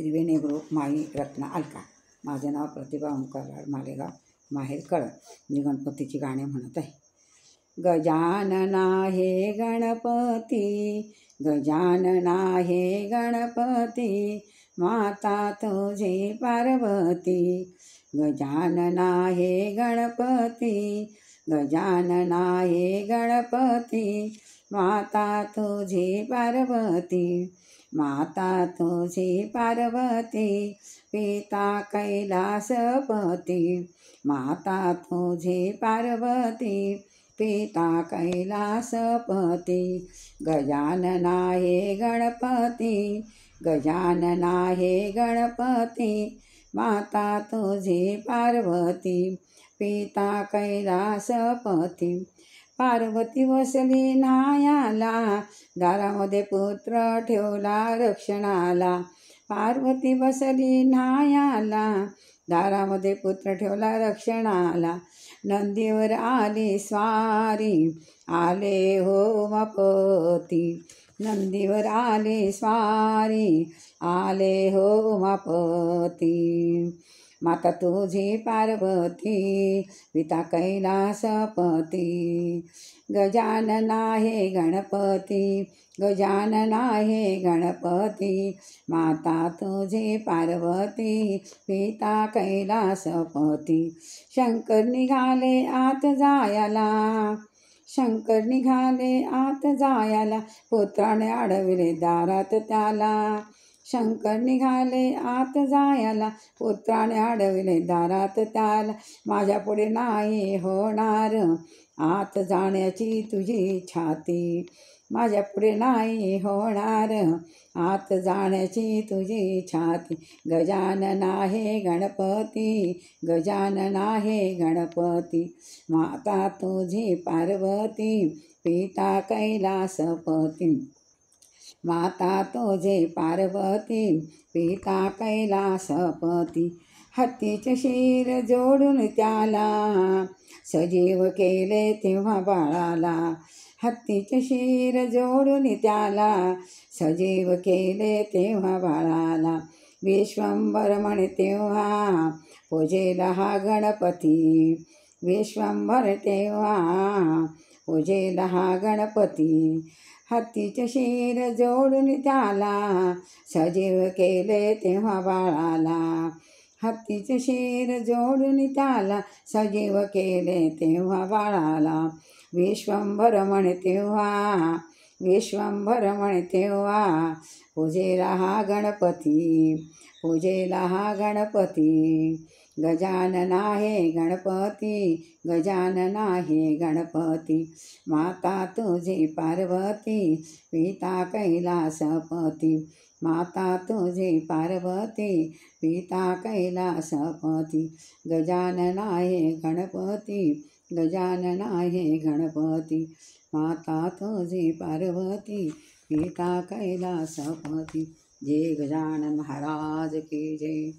त्रिवेणी group माई रत्ना अलका. माझं नाव प्रतिभा ओंकार मालेगाव माहेर कळत. मी गणपतीची गाणे म्हणत आहे. गजानना हे गणपती, गजानना हे गणपती, माता तुझी पार्वती. गजानना हे गणपती, गजानना हे गणपती, माता तुझी पार्वती. माता तुझी पार्वती, पिता कैलासपती. माता तुझी पार्वती, पिता कैलासपती. गजानना हे गणपती, गजानना हे गणपती, माता तुझी पार्वती, पिता कैलासपती. पार्वती बसली न्हायाला, दारामध्ये पुत्र ठेवला रक्षणाला. पार्वती बसली न्हायाला, दारामध्ये पुत्र ठेवला रक्षणाला. नंदीवर आली स्वारी, आले हो उमापती. नंदीवर आली स्वारी, आले हो उमापती. माता तुझी पार्वती, पिता कैलासपती. गजानना हे गणपती, गजानना हे गणपती, माता तुझी पार्वती, पिता कैलासपती. शंकर निघाले आत जायाला, शंकर निघाले आत जायाला, पुत्राने अडविले दारात त्याला. शंकर निघाले आत जायाला, पुत्राने अडविले दारात त्याला. माझ्या पुढे नाही होणार आत जाण्याची तुझी छाती. माझ्या पुढे नाही होणार आत जाण्याची तुझी छाती. गजानना हे गणपती, गजानना हे गणपती, माता तुझी पार्वती, पिता कैलासपती. माता तुझे पार्वती, पिता कैलासपती. हत्तीचे शिर जोडून त्याला, सजीव केले तेव्हा बाळाला. हत्तीचे शिर जोडून त्याला, सजीव केले तेव्हा बाळाला. विश्वंभर म्हणे तेव्हा पूजेला हा गणपती. विश्वंभर तेव्हा पूजेला हा गणपती. हत्तीचे शिर जोडून त्याला, सजीव केले तेव्हा बाळाला. हत्तीचे शिर जोडून त्याला, सजीव केले तेव्हा बाळाला. विश्वंभर म्हणे तेव्हा, विश्वंभर म्हणे तेव्हा पूजेला हा गणपती, पूजेला हा गणपती. गजानना हे गणपती, गजानना हे गणपती, माता तुझी पार्वती, पिता कैलासपती. माता तुझी पार्वती, पिता कैलासपती. गजानना हे गणपती, गजानना हे गणपती, माता तुझी पार्वती, पिता कैलासपती. जय गजानन महाराज की जय.